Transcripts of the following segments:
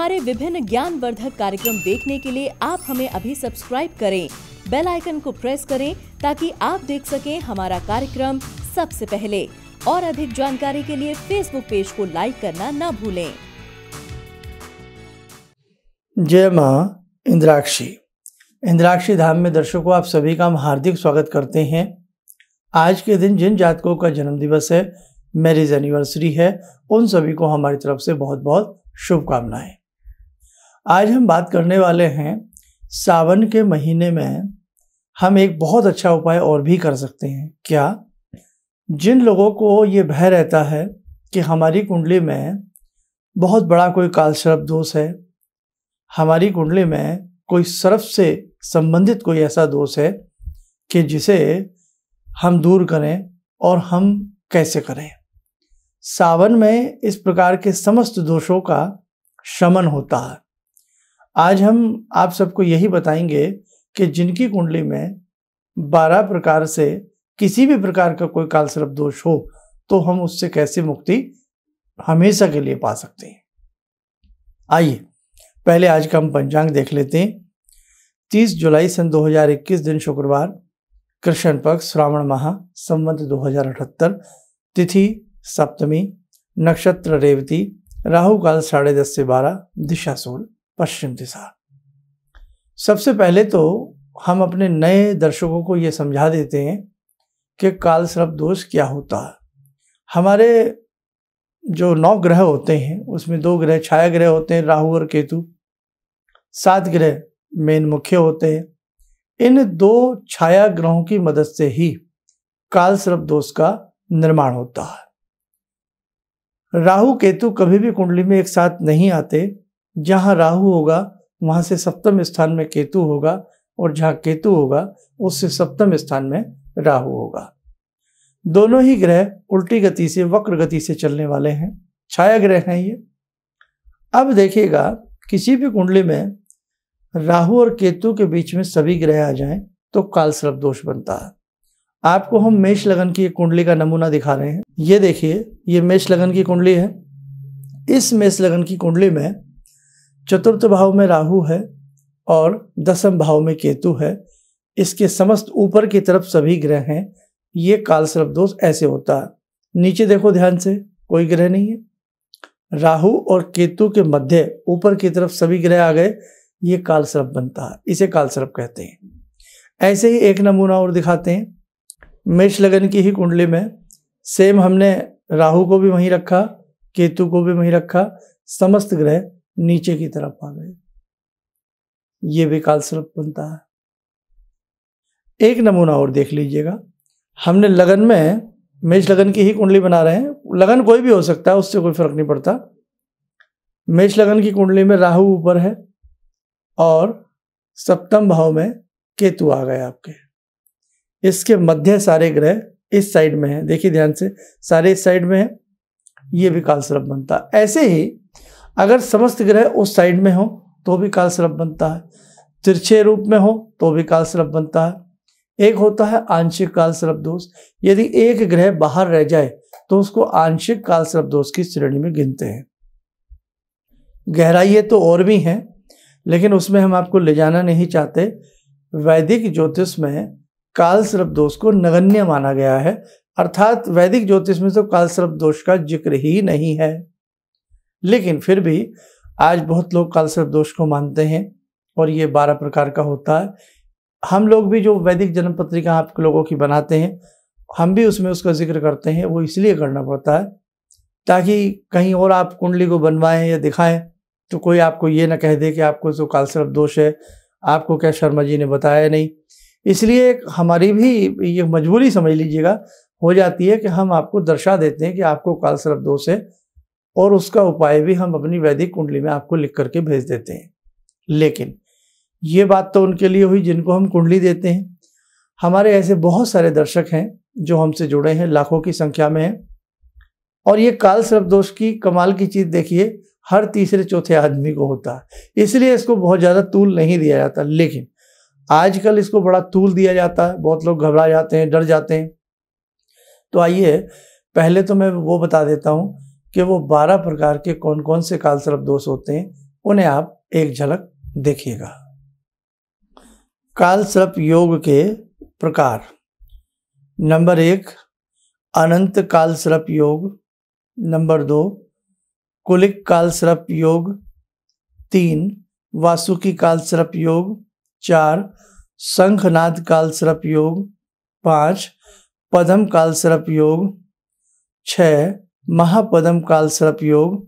हमारे विभिन्न ज्ञानवर्धक कार्यक्रम देखने के लिए आप हमें अभी सब्सक्राइब करें, बेल आइकन को प्रेस करें ताकि आप देख सकें हमारा कार्यक्रम सबसे पहले। और अधिक जानकारी के लिए फेसबुक पेज को लाइक करना न भूलें। जय मां इंद्राक्षी। इंद्राक्षी धाम में दर्शकों आप सभी का हम हार्दिक स्वागत करते हैं। आज के दिन जिन जातकों का जन्म दिवस है, मैरिज एनिवर्सरी है, उन सभी को हमारी तरफ से बहुत बहुत शुभकामनाएं। आज हम बात करने वाले हैं सावन के महीने में हम एक बहुत अच्छा उपाय और भी कर सकते हैं। क्या? जिन लोगों को ये भय रहता है कि हमारी कुंडली में बहुत बड़ा कोई कालसर्प दोष है, हमारी कुंडली में कोई सर्प से संबंधित कोई ऐसा दोष है कि जिसे हम दूर करें और हम कैसे करें। सावन में इस प्रकार के समस्त दोषों का शमन होता है। आज हम आप सबको यही बताएंगे कि जिनकी कुंडली में 12 प्रकार से किसी भी प्रकार का कोई कालसर्प दोष हो तो हम उससे कैसे मुक्ति हमेशा के लिए पा सकते हैं। आइए पहले आज का हम पंचांग देख लेते हैं। 30 जुलाई सन 2021 दिन शुक्रवार, कृष्ण पक्ष, श्रावण माह, संवत 2078, तिथि सप्तमी, नक्षत्र रेवती, राहु काल 10:30 से 12, दिशा सूर्य पश्चिम दिशा। सबसे पहले तो हम अपने नए दर्शकों को ये समझा देते हैं कि कालसर्प दोष क्या होता है। हमारे जो 9 ग्रह होते हैं उसमें 2 ग्रह छाया ग्रह होते हैं, राहु और केतु। 7 ग्रह मेन मुख्य होते हैं। इन 2 छाया ग्रहों की मदद से ही कालसर्प दोष का निर्माण होता है। राहु केतु कभी भी कुंडली में एक साथ नहीं आते। जहां राहु होगा वहां से सप्तम स्थान में केतु होगा, और जहां केतु होगा उससे सप्तम स्थान में राहु होगा। दोनों ही ग्रह उल्टी गति से, वक्र गति से चलने वाले हैं, छाया ग्रह हैं ये। अब देखिएगा, किसी भी कुंडली में राहु और केतु के बीच में सभी ग्रह आ जाएं तो कालसर्प दोष बनता है। आपको हम मेष लगन की एक कुंडली का नमूना दिखा रहे हैं। ये देखिए, ये मेष लगन की कुंडली है। इस मेष लगन की कुंडली में चतुर्थ भाव में राहु है और 10वें भाव में केतु है। इसके समस्त ऊपर की तरफ सभी ग्रह हैं। ये कालसर्प दोष ऐसे होता है। नीचे देखो ध्यान से, कोई ग्रह नहीं है। राहु और केतु के मध्य ऊपर की तरफ सभी ग्रह आ गए, ये कालसर्प बनता है। इसे कालसर्प कहते हैं। ऐसे ही एक नमूना और दिखाते हैं। मेष लगन की ही कुंडली में सेम हमने राहु को भी वहीं रखा, केतु को भी वहीं रखा, समस्त ग्रह नीचे की तरफ आ गए, ये भी कालसर्प बनता है। एक नमूना और देख लीजिएगा। हमने लगन में मेष लगन की ही कुंडली बना रहे हैं। लगन कोई भी हो सकता है, उससे कोई फर्क नहीं पड़ता। मेष लगन की कुंडली में राहु ऊपर है और सप्तम भाव में केतु आ गए आपके। इसके मध्य सारे ग्रह इस साइड में है, देखिए ध्यान से, सारे इस साइड में है, ये भी कालसर्प बनता है। ऐसे ही अगर समस्त ग्रह उस साइड में हो तो भी कालसर्प बनता है। तिरछे रूप में हो तो भी कालसर्प बनता है। एक होता है आंशिक कालसर्प दोष। यदि एक ग्रह बाहर रह जाए तो उसको आंशिक कालसर्प दोष की श्रेणी में गिनते हैं। गहराई तो और भी हैं, लेकिन उसमें हम आपको ले जाना नहीं चाहते। वैदिक ज्योतिष में कालसर्प दोष को नगण्य माना गया है, अर्थात वैदिक ज्योतिष में तो कालसर्प दोष का जिक्र ही नहीं है। लेकिन फिर भी आज बहुत लोग कालसर्प दोष को मानते हैं और ये 12 प्रकार का होता है। हम लोग भी जो वैदिक जन्म पत्रिका आप लोगों की बनाते हैं, हम भी उसमें उसका जिक्र करते हैं। वो इसलिए करना पड़ता है ताकि कहीं और आप कुंडली को बनवाएं या दिखाएं तो कोई आपको ये ना कह दे कि आपको तो कालसर्प दोष है, आपको क्या शर्मा जी ने बताया नहीं। इसलिए हमारी भी ये मजबूरी समझ लीजिएगा हो जाती है कि हम आपको दर्शा देते हैं कि आपको कालसर्प दोष है, और उसका उपाय भी हम अपनी वैदिक कुंडली में आपको लिख करके भेज देते हैं। लेकिन ये बात तो उनके लिए हुई जिनको हम कुंडली देते हैं। हमारे ऐसे बहुत सारे दर्शक हैं जो हमसे जुड़े हैं, लाखों की संख्या में हैं। और ये कालसर्प दोष की कमाल की चीज देखिए, हर तीसरे चौथे आदमी को होता है। इसलिए इसको बहुत ज्यादा तूल नहीं दिया जाता, लेकिन आजकल इसको बड़ा तूल दिया जाता है। बहुत लोग घबरा जाते हैं, डर जाते हैं। तो आइए पहले तो मैं वो बता देता हूँ कि वो 12 प्रकार के कौन कौन से कालसर्प दोष होते हैं, उन्हें आप एक झलक देखिएगा। कालसर्प योग के प्रकार। नंबर 1 अनंत कालसर्प योग, नंबर 2 कुलिक कालसर्प योग, 3 वासुकी कालसर्प योग, 4 शंखनाद कालसर्प योग, 5 पद्म कालसर्प योग, 6 महापद्म कालसर्प योग,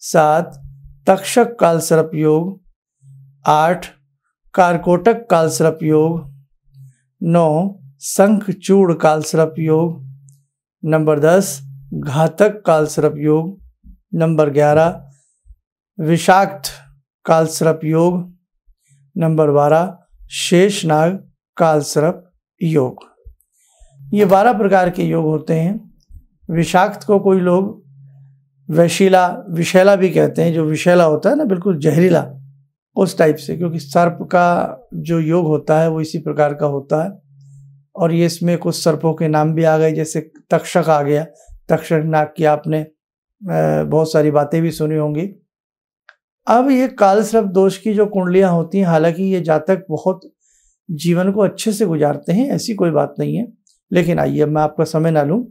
7 तक्षक कालसर्प योग, 8 कारकोटक कालसर्प योग, 9 शंखचूड़ कालसर्प योग, नंबर 10 घातक कालसर्प योग, नंबर 11 विषाक्त कालसर्प योग, नंबर 12 शेषनाग कालसर्प योग। ये 12 प्रकार के योग होते हैं। विषाक्त को कोई लोग विषैला भी कहते हैं, जो विषैला होता है ना, बिल्कुल जहरीला, उस टाइप से, क्योंकि सर्प का जो योग होता है वो इसी प्रकार का होता है। और ये इसमें कुछ सर्पों के नाम भी आ गए, जैसे तक्षक आ गया। तक्षक नाग की आपने बहुत सारी बातें भी सुनी होंगी। अब ये कालसर्प दोष की जो कुंडलियां होती हैं, हालांकि ये जातक बहुत जीवन को अच्छे से गुजारते हैं, ऐसी कोई बात नहीं है, लेकिन आइए मैं आपका समय ना लूं।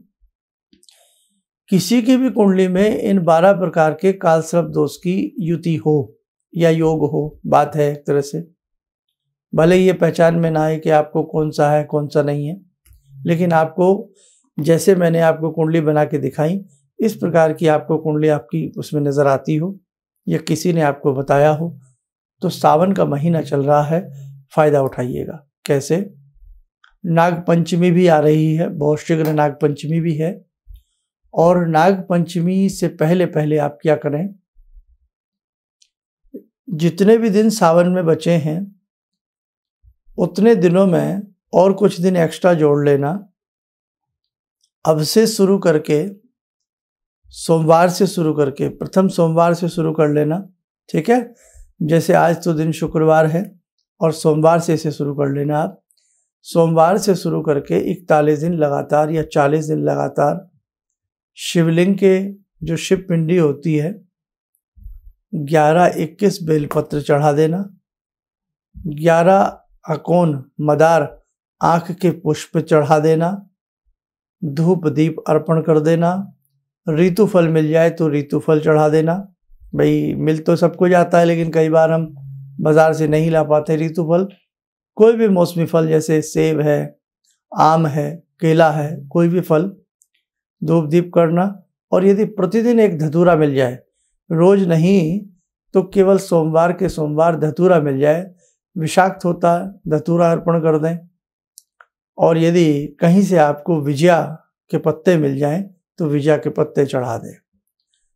किसी की भी कुंडली में इन 12 प्रकार के कालसर्प दोष की युति हो या योग हो, बात है एक तरह से। भले ये पहचान में ना आए कि आपको कौन सा है कौन सा नहीं है, लेकिन आपको जैसे मैंने आपको कुंडली बना के दिखाई, इस प्रकार की आपको कुंडली आपकी उसमें नजर आती हो या किसी ने आपको बताया हो, तो सावन का महीना चल रहा है, फायदा उठाइएगा। कैसे? नाग पंचमी भी आ रही है, बहुत शीघ्र नाग पंचमी भी है। और नाग पंचमी से पहले पहले आप क्या करें, जितने भी दिन सावन में बचे हैं उतने दिनों में और कुछ दिन एक्स्ट्रा जोड़ लेना। अब से शुरू करके, सोमवार से शुरू करके, प्रथम सोमवार से शुरू कर लेना, ठीक है। जैसे आज तो दिन शुक्रवार है और सोमवार से इसे शुरू कर लेना। आप सोमवार से शुरू करके 41 दिन लगातार या 40 दिन लगातार शिवलिंग के जो शिव पिंडी होती है 11-21 बेलपत्र चढ़ा देना, 11 अकोन मदार आँख के पुष्प चढ़ा देना, धूप दीप अर्पण कर देना। ऋतु फल मिल जाए तो ऋतु फल चढ़ा देना। भाई मिल तो सबको जाता है, लेकिन कई बार हम बाजार से नहीं ला पाते ऋतु फल। कोई भी मौसमी फल जैसे सेब है, आम है, केला है, कोई भी फल धूप दीप करना। और यदि प्रतिदिन एक धतूरा मिल जाए, रोज नहीं तो केवल सोमवार के सोमवार धतूरा मिल जाए, विषाक्त होता है, धतूरा अर्पण कर दें। और यदि कहीं से आपको विजया के पत्ते मिल जाएं तो विजया के पत्ते चढ़ा दें।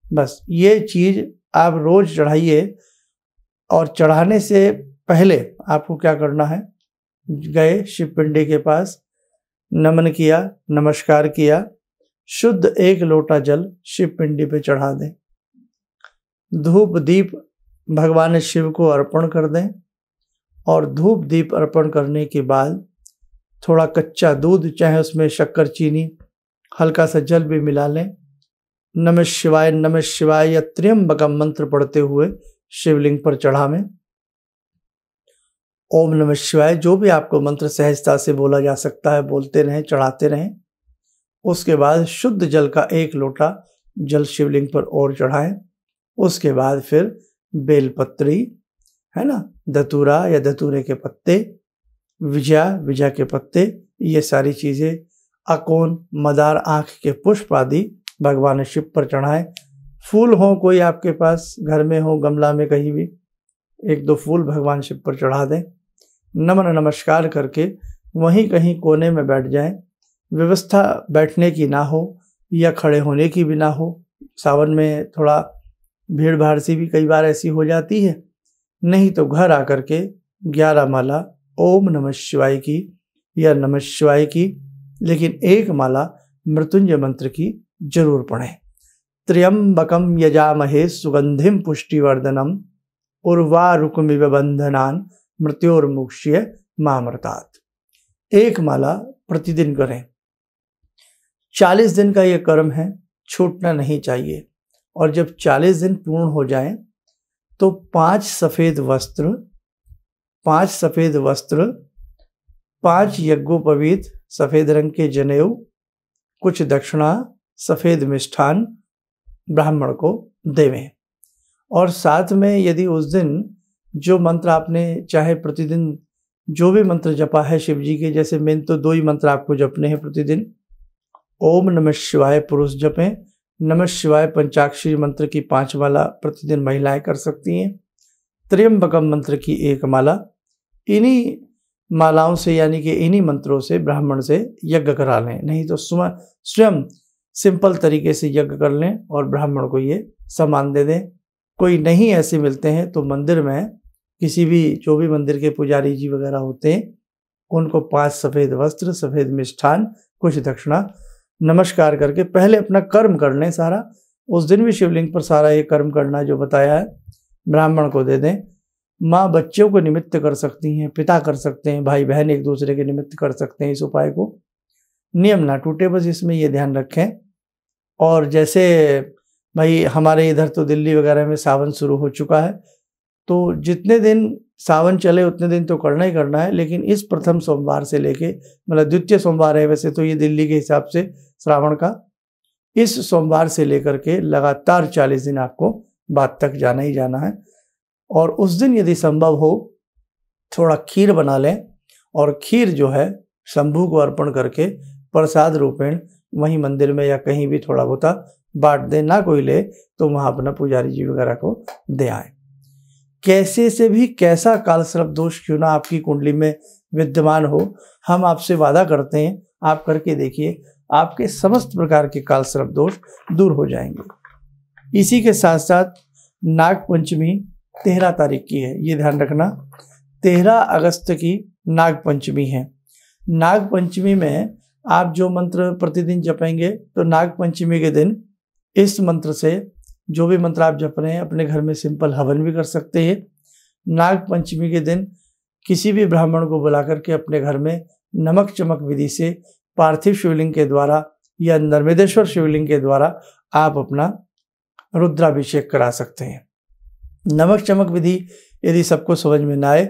बस ये चीज आप रोज चढ़ाइए। और चढ़ाने से पहले आपको क्या करना है, गए शिव पिंडी के पास, नमन किया, नमस्कार किया, शुद्ध 1 लोटा जल शिव पिंडी पे चढ़ा दें, धूप दीप भगवान शिव को अर्पण कर दें। और धूप दीप अर्पण करने के बाद थोड़ा कच्चा दूध, चाहे उसमें शक्कर चीनी, हल्का सा जल भी मिला लें। नमः शिवाय या त्र्यंबकम मंत्र पढ़ते हुए शिवलिंग पर चढ़ावें। ओम नमः शिवाय, जो भी आपको मंत्र सहजता से बोला जा सकता है बोलते रहें, चढ़ाते रहें। उसके बाद शुद्ध जल का 1 लोटा जल शिवलिंग पर और चढ़ाएं। उसके बाद फिर बेलपत्री है ना, धतूरा या धतूरे के पत्ते, विजया के पत्ते, ये सारी चीजें, अकोन मदार आँख के पुष्प आदि भगवान शिव पर चढ़ाएं। फूल हो कोई आपके पास घर में हो, गमला में कहीं भी 1-2 फूल भगवान शिव पर चढ़ा दें। नमन नमस्कार करके वहीं कहीं कोने में बैठ जाएं। व्यवस्था बैठने की ना हो या खड़े होने की भी ना हो। सावन में थोड़ा भीड़ भाड़ सी भी कई बार ऐसी हो जाती है। नहीं तो घर आकर के 11 माला ओम नमः शिवाय की या नमः शिवाय की, लेकिन 1 माला मृत्युंजय मंत्र की जरूर पढ़ें। त्र्यंबकम यजामहे सुगंधिम पुष्टिवर्धनम उर्वारुकमिव बंधनान मृत्योर्मुक्ष्य मामृतात्। 1 माला प्रतिदिन करें। 40 दिन का ये कर्म है, छूटना नहीं चाहिए। और जब 40 दिन पूर्ण हो जाएं तो 5 सफेद वस्त्र, 5 सफेद वस्त्र, 5 यज्ञोपवीत सफेद रंग के जनेऊ, कुछ दक्षिणा, सफेद मिष्ठान ब्राह्मण को देवें। और साथ में यदि उस दिन जो मंत्र आपने चाहे प्रतिदिन जो भी मंत्र जपा है शिव जी के, जैसे मेन तो 2 ही मंत्र आपको जपने हैं प्रतिदिन, ओम नमः शिवाय पुरुष जपें, नमः शिवाय पंचाक्षरी मंत्र की 5 माला प्रतिदिन महिलाएं कर सकती हैं, त्र्यंबकम मंत्र की 1 माला। इन्हीं मालाओं से यानी कि इन्हीं मंत्रों से ब्राह्मण से यज्ञ करा लें, नहीं तो स्वयं सिंपल तरीके से यज्ञ कर लें और ब्राह्मण को ये सामान दे दें। कोई नहीं ऐसे मिलते हैं तो मंदिर में किसी भी जो भी मंदिर के पुजारी जी वगैरह होते हैं उनको 5 सफेद वस्त्र, सफेद मिष्ठान, कुछ दक्षिणा नमस्कार करके पहले अपना कर्म कर लें सारा। उस दिन भी शिवलिंग पर सारा ये कर्म करना जो बताया है ब्राह्मण को दे दें। माँ बच्चों को निमित्त कर सकती हैं, पिता कर सकते हैं, भाई बहन एक दूसरे के निमित्त कर सकते हैं। इस उपाय को नियम ना टूटे, बस इसमें ये ध्यान रखें। और जैसे भाई हमारे इधर तो दिल्ली वगैरह में सावन शुरू हो चुका है, तो जितने दिन सावन चले उतने दिन तो करना ही करना है, लेकिन इस प्रथम सोमवार से लेके, मतलब द्वितीय सोमवार है वैसे तो ये दिल्ली के हिसाब से श्रावण का, इस सोमवार से लेकर के लगातार 40 दिन आपको बाद तक जाना ही जाना है। और उस दिन यदि संभव हो थोड़ा खीर बना लें और खीर जो है शंभू को अर्पण करके प्रसाद रूपेण वहीं मंदिर में या कहीं भी थोड़ा बहुत बांट दें। ना कोई ले तो वहाँ अपना पुजारी जी वगैरह को दे आए। कैसे से भी कैसा कालसर्प दोष क्यों ना आपकी कुंडली में विद्यमान हो, हम आपसे वादा करते हैं आप करके देखिए, आपके समस्त प्रकार के कालसर्प दोष दूर हो जाएंगे। इसी के साथ साथ नाग पंचमी 13 तारीख की है, ये ध्यान रखना। 13 अगस्त की नाग पंचमी है। नाग पंचमी में आप जो मंत्र प्रतिदिन जपेंगे तो नाग पंचमी के दिन इस मंत्र से जो भी मंत्र आप जप रहे हैं अपने घर में सिंपल हवन भी कर सकते हैं। नाग पंचमी के दिन किसी भी ब्राह्मण को बुला करके अपने घर में नमक चमक विधि से पार्थिव शिवलिंग के द्वारा या नर्मदेश्वर शिवलिंग के द्वारा आप अपना रुद्राभिषेक करा सकते हैं। नमक चमक विधि यदि सबको समझ में ना आए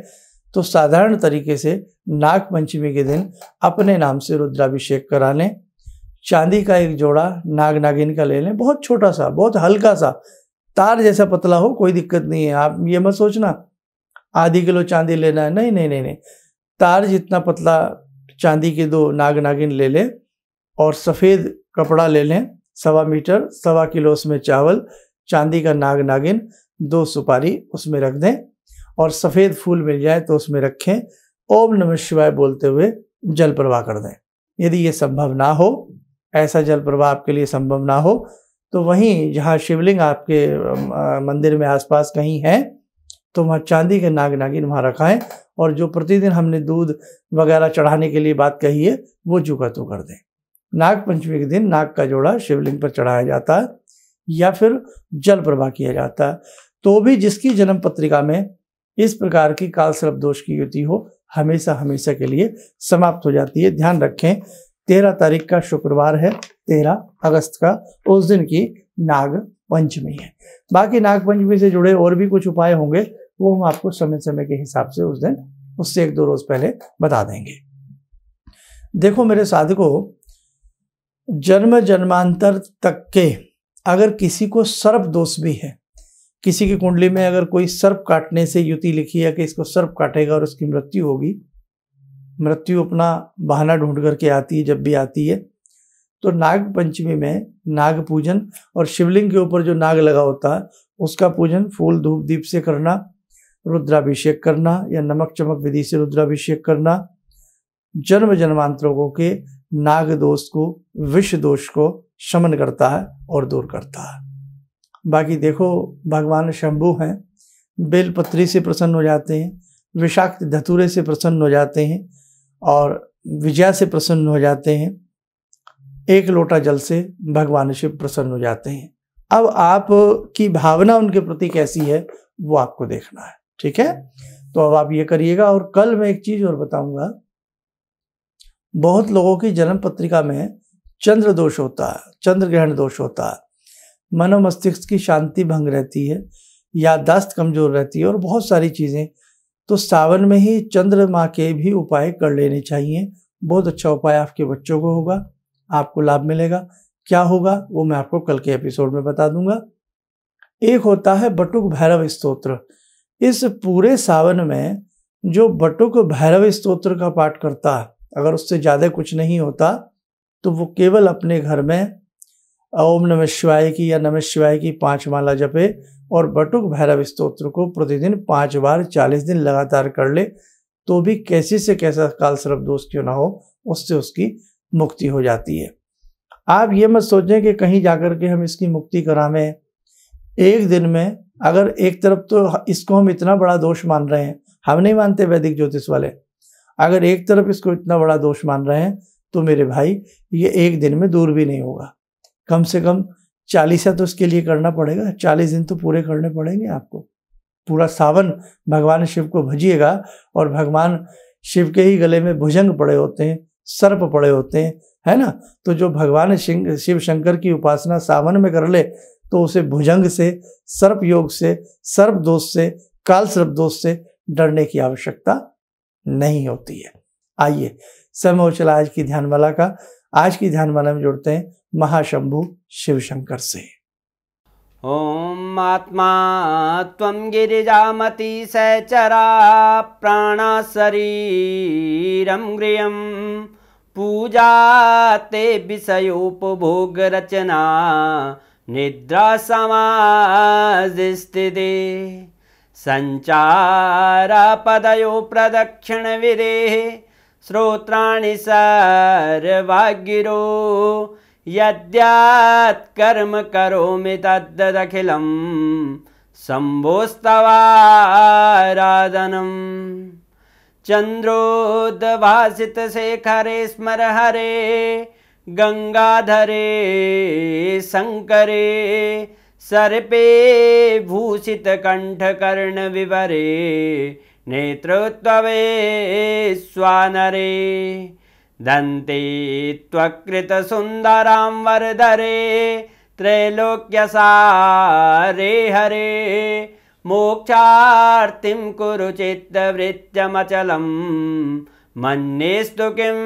तो साधारण तरीके से नाग पंचमी के दिन अपने नाम से रुद्राभिषेक करा लें। चांदी का एक जोड़ा नाग नागिन का ले लें, बहुत छोटा सा, बहुत हल्का सा, तार जैसा पतला हो, कोई दिक्कत नहीं है। आप ये मत सोचना आधी किलो चांदी लेना है, नहीं नहीं नहीं नहीं, तार जितना पतला चांदी के 2 नाग नागिन ले लें और सफ़ेद कपड़ा ले लें 1.25 मीटर, 1.25 किलो उसमें चावल, चांदी का नाग नागिन, 2 सुपारी उसमें रख दें और सफ़ेद फूल मिल जाए तो उसमें रखें। ओम नमः शिवाय बोलते हुए जल प्रवाह कर दें। यदि ये संभव ना हो, ऐसा जल प्रवाह आपके लिए संभव ना हो, तो वहीं जहाँ शिवलिंग आपके मंदिर में आसपास कहीं है तो वहाँ चांदी के नाग नागिन वहाँ रखाएं और जो प्रतिदिन हमने दूध वगैरह चढ़ाने के लिए बात कही है वो चुका तो कर दें। नाग पंचमी के दिन नाग का जोड़ा शिवलिंग पर चढ़ाया जाता है या फिर जल प्रवाह किया जाता है। तो भी जिसकी जन्म पत्रिका में इस प्रकार की कालसर्प दोष की युति हो हमेशा हमेशा के लिए समाप्त हो जाती है। ध्यान रखें 13 तारीख का शुक्रवार है, 13 अगस्त का, उस दिन की नाग पंचमी है। बाकी नाग पंचमी से जुड़े और भी कुछ उपाय होंगे वो हम आपको समय समय के हिसाब से उस दिन उससे 1-2 रोज पहले बता देंगे। देखो मेरे साधकों, जन्म जन्मांतर तक के अगर किसी को सर्प दोष भी है, किसी की कुंडली में अगर कोई सर्प काटने से युति लिखी है कि इसको सर्प काटेगा और उसकी मृत्यु होगी, मृत्यु अपना बहाना ढूंढ करके आती है जब भी आती है, तो नाग पंचमी में नाग पूजन और शिवलिंग के ऊपर जो नाग लगा होता है उसका पूजन फूल धूप दीप से करना, रुद्राभिषेक करना या नमक चमक विधि से रुद्राभिषेक करना, जन्म जन्मांतरों के नाग दोष को, विष दोष को शमन करता है और दूर करता है। बाकी देखो भगवान शंभू हैं, बेलपत्री से प्रसन्न हो जाते हैं, विषाक्त धतूरे से प्रसन्न हो जाते हैं और विजया से प्रसन्न हो जाते हैं, 1 लोटा जल से भगवान शिव प्रसन्न हो जाते हैं। अब आपकी भावना उनके प्रति कैसी है वो आपको देखना है, ठीक है। तो अब आप ये करिएगा। और कल मैं एक चीज और बताऊंगा, बहुत लोगों की जन्म पत्रिका में चंद्र दोष होता है, चंद्र ग्रहण दोष होता है, मनो मस्तिष्क की शांति भंग रहती है, याददाश्त कमज़ोर रहती है और बहुत सारी चीज़ें। तो सावन में ही चंद्रमा के भी उपाय कर लेने चाहिए। बहुत अच्छा उपाय आपके बच्चों को होगा, आपको लाभ मिलेगा। क्या होगा वो मैं आपको कल के एपिसोड में बता दूंगा। एक होता है बटुक भैरव स्तोत्र। इस पूरे सावन में जो बटुक भैरव स्तोत्र का पाठ करता है, अगर उससे ज़्यादा कुछ नहीं होता तो वो केवल अपने घर में ओम नमः शिवाय की या नमः शिवाय की 5 माला जपे और बटुक भैरव स्तोत्र को प्रतिदिन 5 बार 40 दिन लगातार कर ले, तो भी कैसी से कैसा काल सर्प दोष क्यों ना हो, उससे उसकी मुक्ति हो जाती है। आप ये मत सोचें कि कहीं जाकर के हम इसकी मुक्ति करावें। एक दिन में अगर एक तरफ तो इसको हम इतना बड़ा दोष मान रहे हैं, हम नहीं मानते वैदिक ज्योतिष वाले, अगर एक तरफ इसको इतना बड़ा दोष मान रहे हैं तो मेरे भाई ये एक दिन में दूर भी नहीं होगा। कम से कम 40 तो इसके लिए करना पड़ेगा। 40 दिन तो पूरे करने पड़ेंगे आपको। पूरा सावन भगवान शिव को भजिएगा और भगवान शिव के ही गले में भुजंग पड़े होते हैं, सर्प पड़े होते हैं, है ना। तो जो भगवान शिव शंकर की उपासना सावन में कर ले तो उसे भुजंग से, सर्प योग से, सर्प दोष से, काल सर्प दोष से डरने की आवश्यकता नहीं होती है। आइए समय हो चला आज की ध्यानमाला का। आज की ध्यानमाला में जुड़ते हैं महाशंभु शिव शंकर से। ओम आत्मा त्वं गिरिजामति सहचरा प्राणा शरीरं गृहं पूजा ते विषयोपभोग रचना निद्रा समाधिस्थिते संचारा पदयो प्रदक्षिण विदेः श्रोत्राणि सर्वागिरो यद्यात् कर्म करोमि तद्दखिलं शम्भोस्तवाराधनम् चन्द्रोद्भासित शेखरे स्मर हरे गंगाधरे शंकरे सर्पे भूषित कंठ कर्ण विवरे नेत्रोत्तवे स्वानरे दन्ते त्वकृत सुंदरां वरदरे त्रैलोक्यसारे हरे मोक्षार्तिं कुरु चित्तवृत्त्यमचलं मन्येस्तु किं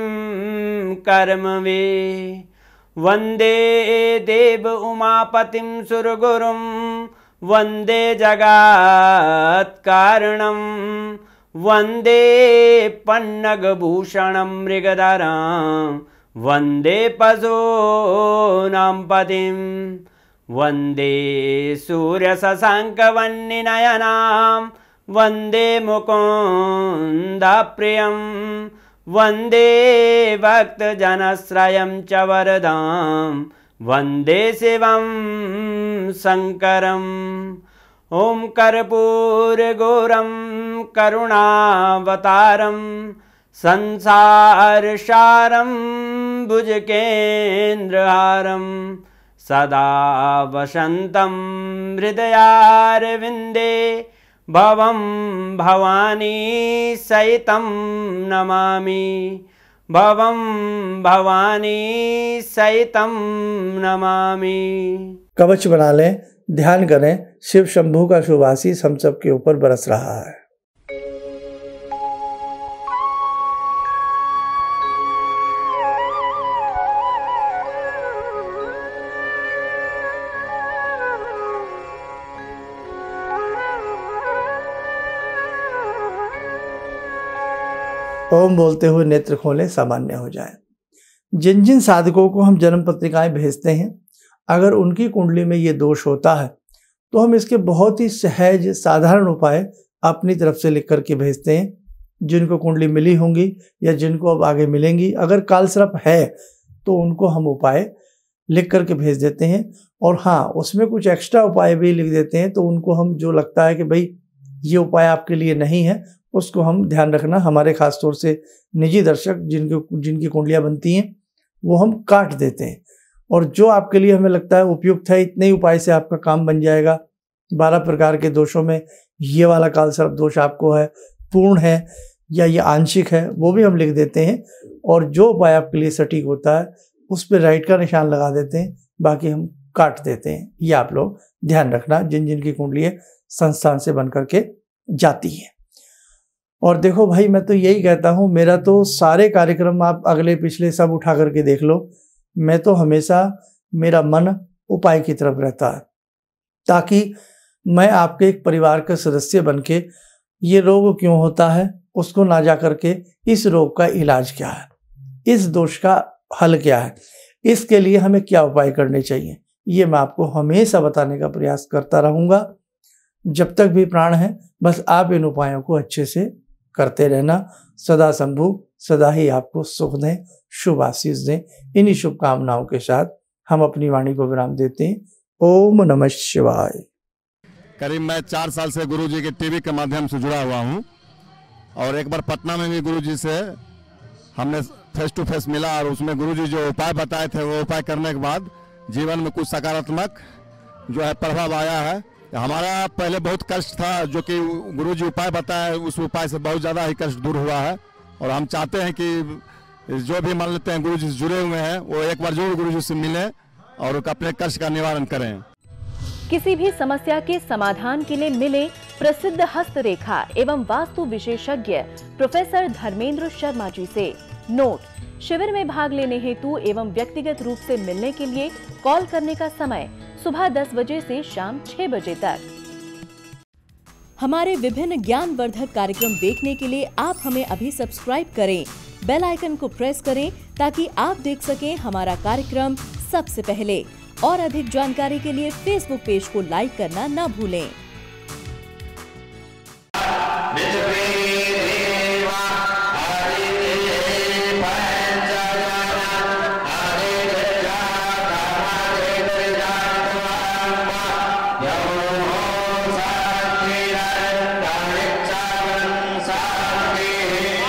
कर्म वे वन्दे देव उमापतिं सुरगुरुं वन्दे जगत्कारणं वन्दे पन्नगभूषणं मृगधरं वन्दे पशूनां पतिं वन्दे सूर्यशशाङ्कवह्निनयनां वन्दे मुकुन्दप्रियं वन्दे भक्तजनश्रयं च वरदां वन्दे शिवं शङ्करम् ओम कर्पूरगौरं करुणावतारं संसारसारं भुजगेन्द्रहारं सदा वसन्तं हृदयारविन्दे भवं भवानी सहितं नमामि भवं भवानी सहितं नमामि। कवच बना लें, ध्यान करें, शिव शंभू का शुभ आशीष हम सब के ऊपर बरस रहा है। ओम बोलते हुए नेत्र खोलें, सामान्य हो जाए। जिन जिन साधकों को हम जन्म पत्रिकाएं भेजते हैं, अगर उनकी कुंडली में ये दोष होता है तो हम इसके बहुत ही सहज साधारण उपाय अपनी तरफ से लिख करके भेजते हैं। जिनको कुंडली मिली होंगी या जिनको अब आगे मिलेंगी, अगर काल सर्प है तो उनको हम उपाय लिख करके भेज देते हैं। और हाँ, उसमें कुछ एक्स्ट्रा उपाय भी लिख देते हैं, तो उनको हम जो लगता है कि भाई ये उपाय आपके लिए नहीं है, उसको हम ध्यान रखना। हमारे खास तौर से निजी दर्शक जिनकी कुंडलियाँ बनती हैं वो हम काट देते हैं, और जो आपके लिए हमें लगता है उपयुक्त है, इतने ही उपाय से आपका काम बन जाएगा। 12 प्रकार के दोषों में ये वाला काल सर्प दोष आपको है, पूर्ण है या ये आंशिक है, वो भी हम लिख देते हैं। और जो उपाय आपके लिए सटीक होता है उस पर राइट का निशान लगा देते हैं, बाकी हम काट देते हैं। ये आप लोग ध्यान रखना, जिन जिनकी कुंडली संस्थान से बन करके जाती है। और देखो भाई, मैं तो यही कहता हूँ, मेरा तो सारे कार्यक्रम आप अगले पिछले सब उठा करके देख लो, मैं तो हमेशा मेरा मन उपाय की तरफ रहता है, ताकि मैं आपके एक परिवार का सदस्य बनके ये रोग क्यों होता है उसको ना जा करके इस रोग का इलाज क्या है, इस दोष का हल क्या है, इसके लिए हमें क्या उपाय करने चाहिए, ये मैं आपको हमेशा बताने का प्रयास करता रहूँगा जब तक भी प्राण है। बस आप इन उपायों को अच्छे से करते रहना। सदा शंभु सदा ही आपको सुख दें, शुभ आशीष दें। इन्हीं शुभकामनाओं के साथ हम अपनी वाणी को विराम देते हैं। ओम नमः शिवाय। करीब मैं 4 साल से गुरुजी के टीवी के माध्यम से जुड़ा हुआ हूँ, और एक बार पटना में भी गुरुजी से हमने फेस टू फेस मिला, और उसमें गुरुजी जो उपाय बताए थे वो उपाय करने के बाद जीवन में कुछ सकारात्मक जो है प्रभाव आया है। हमारा पहले बहुत कष्ट था, जो कि गुरुजी उपाय बताए उस उपाय से बहुत ज़्यादा ही कष्ट दूर हुआ है। और हम चाहते हैं कि जो भी मान लेते हैं गुरुजी से जुड़े हुए हैं वो एक बार जरूर गुरुजी से मिलें और अपने कष्ट का निवारण करें। किसी भी समस्या के समाधान के लिए मिले प्रसिद्ध हस्तरेखा एवं वास्तु विशेषज्ञ प्रोफेसर धर्मेंद्र शर्मा जी से। नोट: शिविर में भाग लेने हेतु एवं व्यक्तिगत रूप से मिलने के लिए कॉल करने का समय सुबह 10 बजे से शाम 6 बजे तक। हमारे विभिन्न ज्ञानवर्धक कार्यक्रम देखने के लिए आप हमें अभी सब्सक्राइब करें, बेल आइकन को प्रेस करें ताकि आप देख सकें हमारा कार्यक्रम सबसे पहले। और अधिक जानकारी के लिए फेसबुक पेज को लाइक करना न भूलें।